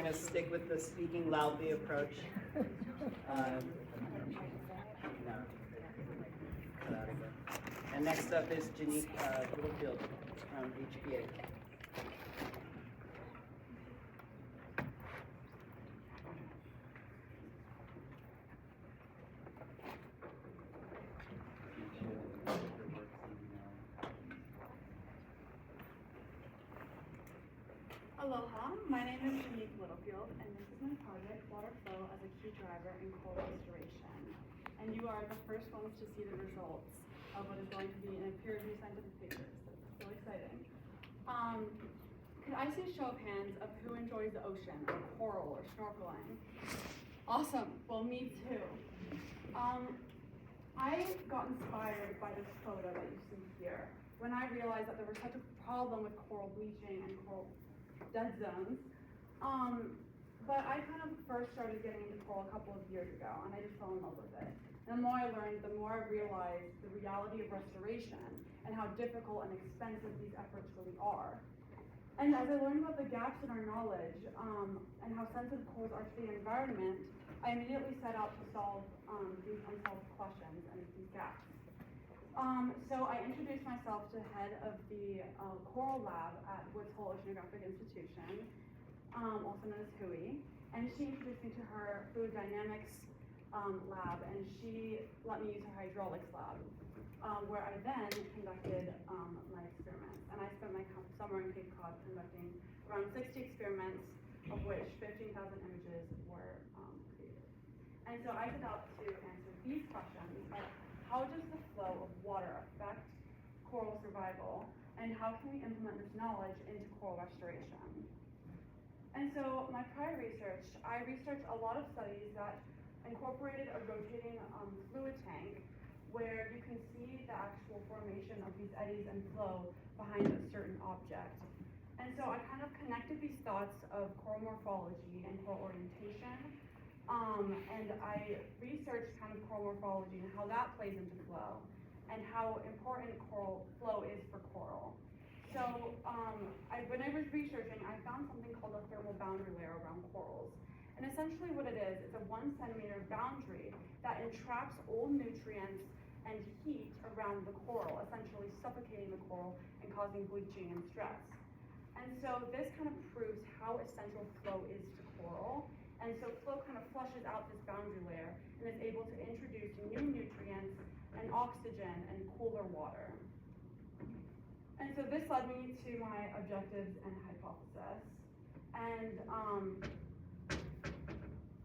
to stick with the speaking loudly approach. No. Cut out again. And next up is Janique Littlefield from HPA. Aloha, my name is Janique Littlefield, and this is my project, Water Flow as a Key Driver in Coral Restoration. And you are the first ones to see the results of what is going to be in a peer-reviewed scientific paper, so it's so exciting. Could I see a show of hands of who enjoys the ocean, or coral, or snorkeling? Awesome, well, me too. I got inspired by this photo that you see here when I realized that there was such a problem with coral bleaching and coral dead zones. But I kind of first started getting into coral a couple of years ago, and I just fell in love with it. And the more I learned, the more I realized the reality of restoration and how difficult and expensive these efforts really are. And as I learned about the gaps in our knowledge and how sensitive corals are to the environment, I immediately set out to solve these unsolved questions and these gaps. So I introduced myself to head of the Coral Lab at Woods Hole Oceanographic Institution, also known as WHOI, and she introduced me to her fluid dynamics lab, and she let me use her hydraulics lab, where I then conducted my experiments. And I spent my summer in Cape Cod conducting around 60 experiments, of which 15,000 images were created. And so I set out to answer these questions, like how does the flow of water affect coral survival, and how can we implement this knowledge into coral restoration? And so my prior research, I researched a lot of studies that incorporated a rotating fluid tank where you can see the actual formation of these eddies and flow behind a certain object. And so I kind of connected these thoughts of coral morphology and coral orientation, and I researched kind of coral morphology and how that plays into flow, and how important coral flow is for coral. So when I was researching, I found something called a thermal boundary layer around corals. And essentially what it is, it's a 1 centimeter boundary that entraps old nutrients and heat around the coral, essentially suffocating the coral and causing bleaching and stress. And so this kind of proves how essential flow is to coral. And so flow kind of flushes out this boundary layer and is able to introduce new nutrients and oxygen and cooler water. And so this led me to my objectives and hypothesis. And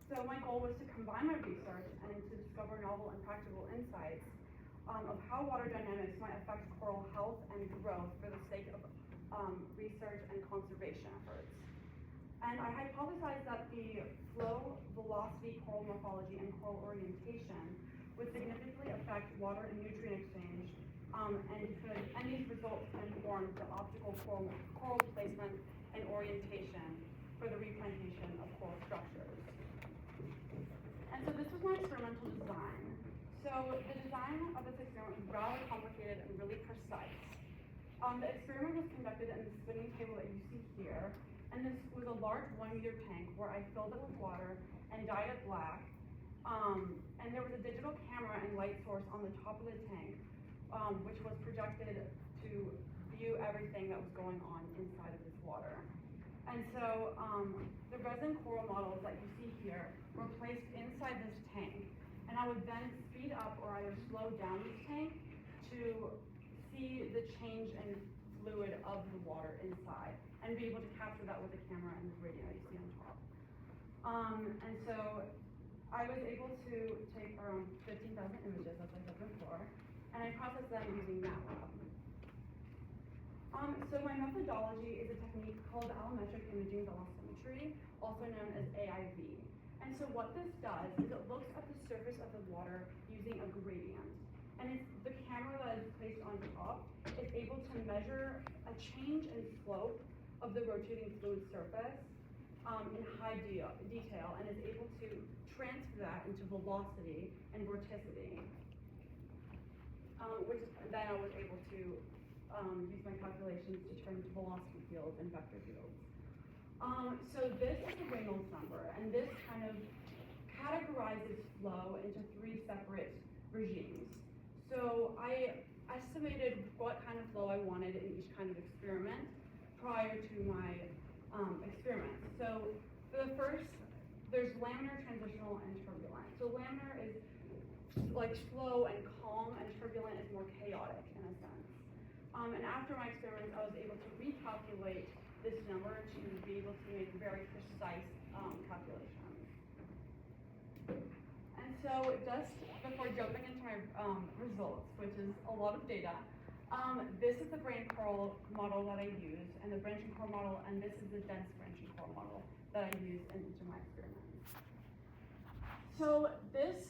so my goal was to combine my research and to discover novel and practical insights of how water dynamics might affect coral health and growth for the sake of research and conservation efforts. And I hypothesized that the flow, velocity, coral morphology, and coral orientation would significantly affect water and nutrient exchange, and these results can inform the optimal coral placement and orientation for the replantation of coral structures. And so this was my experimental design. So the design of this experiment was rather complicated and really precise. The experiment was conducted in the spinning table that you see here, and this was a large 1 meter tank where I filled it with water and dyed it black. And there was a digital camera and light source on the top of the tank, which was projected to view everything that was going on inside of this water. And so the resin coral models that you see here were placed inside this tank, and I would then speed up or either slow down this tank to see the change in fluid of the water inside and be able to capture that with the camera and the radio you see on top. And so I was able to take around 15,000 images, as I said before, and I processed them using MATLAB. So my methodology is a technique called allometric imaging velocimetry, also known as AIV. And so what this does is it looks at the surface of the water using a gradient. And the camera that is placed on top is able to measure a change in slope of the rotating fluid surface in high detail, and is able to transfer that into velocity and vorticity, which then I was able to use my calculations to turn into velocity fields and vector fields. So this is the Reynolds number, and this kind of categorizes flow into 3 separate regimes. So I estimated what kind of flow I wanted in each kind of experiment prior to my experiment. So for the first, there's laminar, transitional, and turbulent. So laminar is like slow and calm, and turbulent is more chaotic in a sense. And after my experiments, I was able to recalculate this number to be able to make very precise calculations. And so just before jumping into my results, which is a lot of data, this is the brain coral model that I use, and the branching coral model, and this is the dense branching coral model that I use in each of my experiments. So this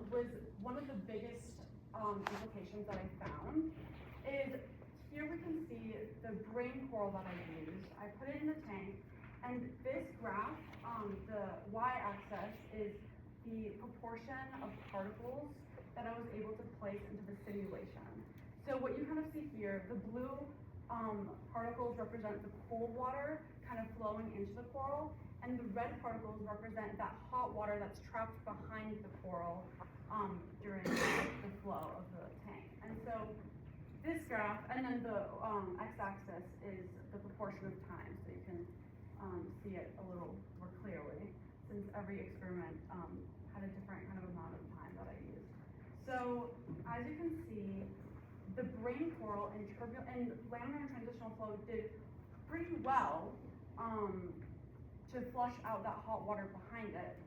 was one of the biggest implications that I found is here we can see the brain coral that I used. I put it in the tank, and this graph, the y-axis is the proportion of particles that I was able to place into the simulation. So what you kind of see here, the blue particles represent the cold water kind of flowing into the coral, and the red particles represent that hot water that's trapped behind the coral during the flow of the tank. And so this graph, and then the x-axis is the proportion of time, so you can see it a little more clearly, since every experiment had a different kind of amount of time that I used. So as you can see, the brain coral and laminar and transitional flow did pretty well to flush out that hot water behind it.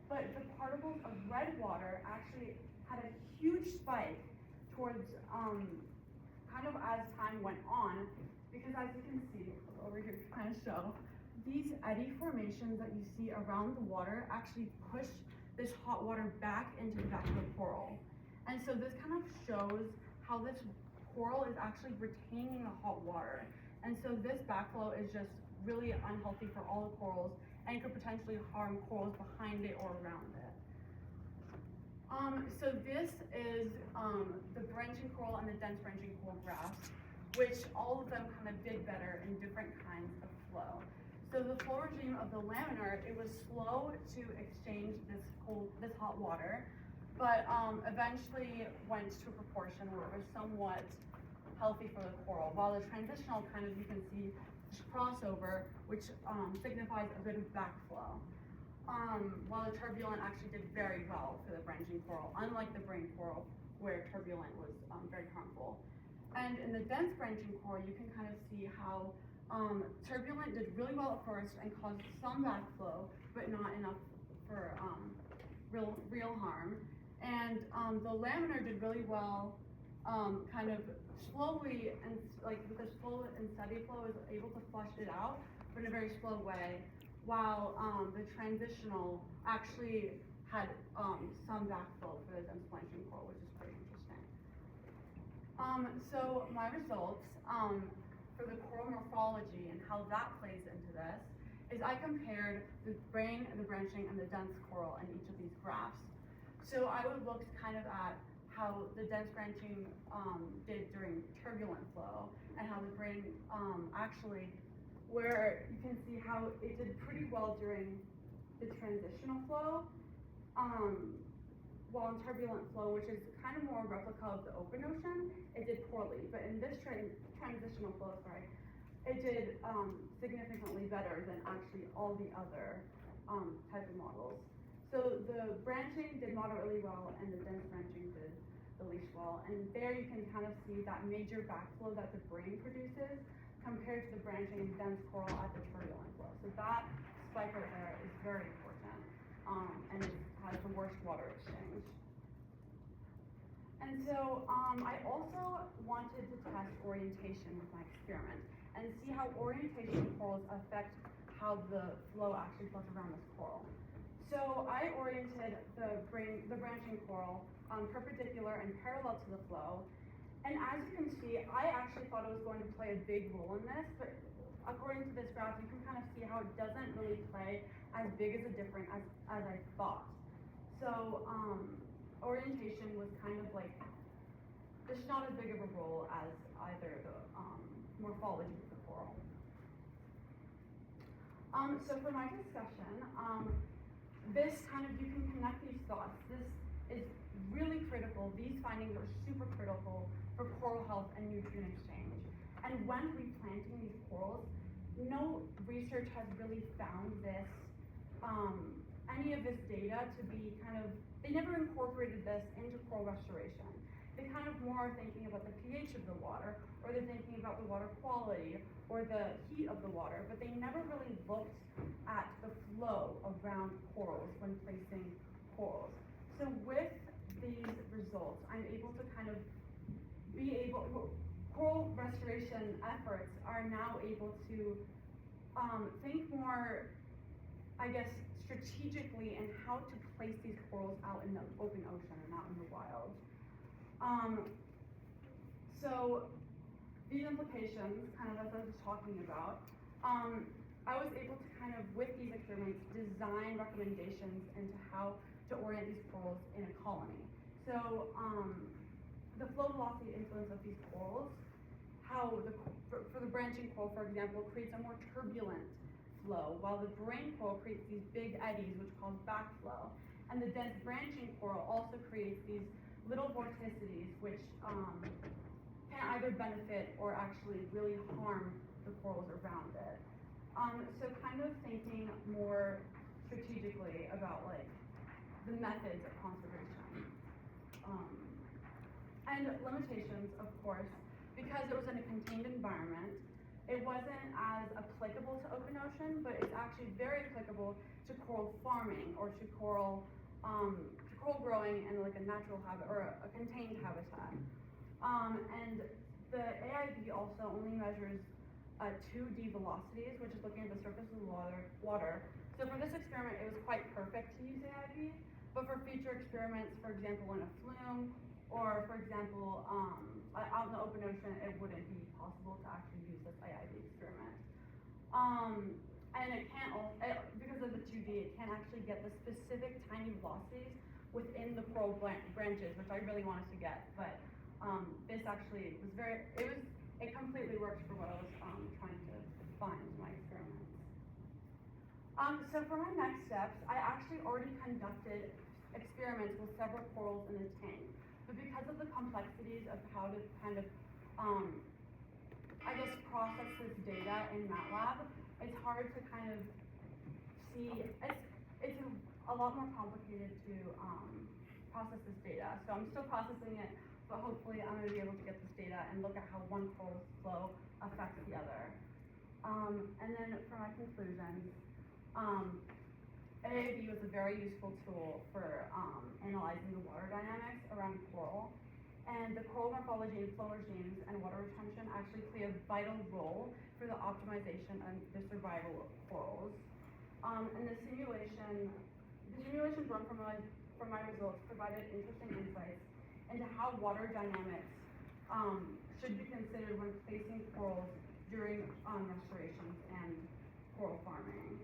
But the particles of red water actually had a huge spike towards kind of as time went on, because as you can see over here to kind of show, these eddy formations that you see around the water actually push this hot water back into the back of the coral. And so this kind of shows how this coral is actually retaining the hot water. And so this backflow is just really unhealthy for all the corals and could potentially harm corals behind it or around it. So this is the branching coral and the dense branching coral graphs, which all of them kind of did better in different kinds of flow. So the flow regime of the laminar, it was slow to exchange this hot water, but eventually went to a proportion where it was somewhat healthy for the coral, while the transitional kind of, you can see this crossover, which signifies a bit of backflow. While the turbulent actually did very well for the branching coral, unlike the brain coral, where turbulent was very harmful. And in the dense branching coral, you can kind of see how turbulent did really well at first and caused some backflow, but not enough for real harm. And the laminar did really well, kind of slowly, and like with the slow and steady flow is able to flush it out, but in a very slow way, while the transitional actually had some backflow for the dense branching coral, which is pretty interesting. So my results for the coral morphology and how that plays into this is I compared the brain, the branching, and the dense coral in each of these graphs. So I would look kind of at how the dense branching did during turbulent flow, and how the brain actually, where you can see how it did pretty well during the transitional flow, while in turbulent flow, which is kind of more a replica of the open ocean, it did poorly. But in this transitional flow, it did significantly better than actually all the other type of models. So the branching did moderately well, and the dense branching did the least well. And there you can kind of see that major backflow that the brain produces compared to the branching and dense coral at the turbulent flow. So that spike right there is very important, and it has the worst water exchange. And so I also wanted to test orientation with my experiment and see how orientation of corals affect how the flow actually flows around this coral. So I oriented the branching coral perpendicular and parallel to the flow. And as you can see, I actually thought it was going to play a big role in this, but according to this graph, you can kind of see how it doesn't really play as big as a difference as I thought. So orientation was kind of like, there's not as big of a role as either the morphology of the coral. So for my discussion, this kind of, you can connect these thoughts. This is really critical. These findings are super critical for coral health and nutrient exchange. And when replanting these corals, no research has really found this, any of this data to be kind of, they never incorporated this into coral restoration. They kind of more are thinking about the pH of the water, or they're thinking about the water quality, or the heat of the water, but they never really looked at the flow around corals when placing corals. So with these results, I'm able to kind of coral restoration efforts are now able to think more, I guess, strategically in how to place these corals out in the open ocean and out in the wild. So these implications, kind of as I was talking about, I was able to kind of, with these experiments, design recommendations into how to orient these corals in a colony. So the flow velocity influence of these corals, how for the branching coral, for example, creates a more turbulent flow, while the brain coral creates these big eddies, which cause backflow. And the dense branching coral also creates these little vorticities, which can either benefit or actually really harm the corals around it. So kind of thinking more strategically about like the methods of conservation. And limitations, of course, because it was in a contained environment, it wasn't as applicable to open ocean, but it's actually very applicable to coral farming or to coral growing in like a natural habitat or a contained habitat. And the AIB also only measures 2D velocities, which is looking at the surface of the water. So for this experiment, it was quite perfect to use AIB, but for future experiments, for example, in a flume, or for example, out in the open ocean, it wouldn't be possible to actually use this AIB experiment. And it can't, because of the 2D, it can't actually get the specific tiny velocities within the coral branches, which I really wanted to get, but this actually was it completely worked for what I was trying to find in my experiments. So for my next steps, I actually already conducted experiments with several corals in a tank, but because of the complexities of how to kind of, I guess, process this data in MATLAB, it's hard to kind of see, it's a lot more complicated to process this data. So I'm still processing it, but hopefully I'm going to be able to get this data and look at how one coral flow affects the other. And then for my conclusions, AIB was a very useful tool for analyzing the water dynamics around coral. And the coral morphology and flow regimes and water retention actually play a vital role for the optimization and the survival of corals. And the simulations run from my results provided interesting insights into how water dynamics should be considered when placing corals during restorations and coral farming.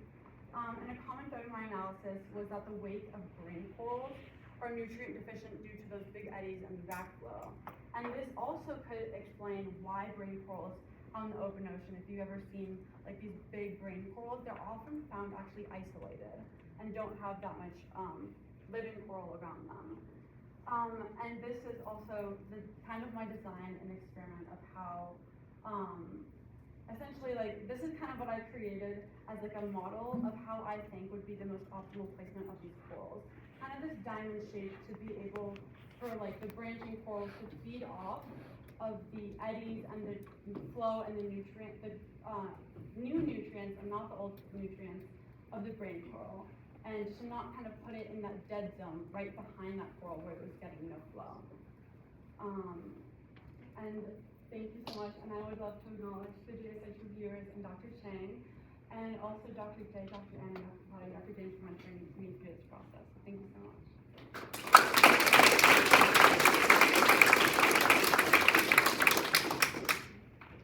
And a common thread in my analysis was that the weight of brain corals are nutrient deficient due to those big eddies and the backflow. And this also could explain why brain corals out in the open ocean, if you've ever seen like these big brain corals, they're often found actually isolated and don't have that much living coral around them. And this is also the kind of my design and experiment of how essentially, like, this is kind of what I created as like a model of how I think would be the most optimal placement of these corals. Kind of this diamond shape to be able for like the branching corals to feed off of the eddies and the flow and the new nutrients and not the old nutrients of the brain coral. And to not kind of put it in that dead zone right behind that coral where it was getting no flow. And thank you so much, and I would love to acknowledge the JSH reviewers and Dr. Chang, and also Dr. Fay, Dr. Ann, and Dr. Potty, Dr. James for mentoring me through this process. Thank you so much.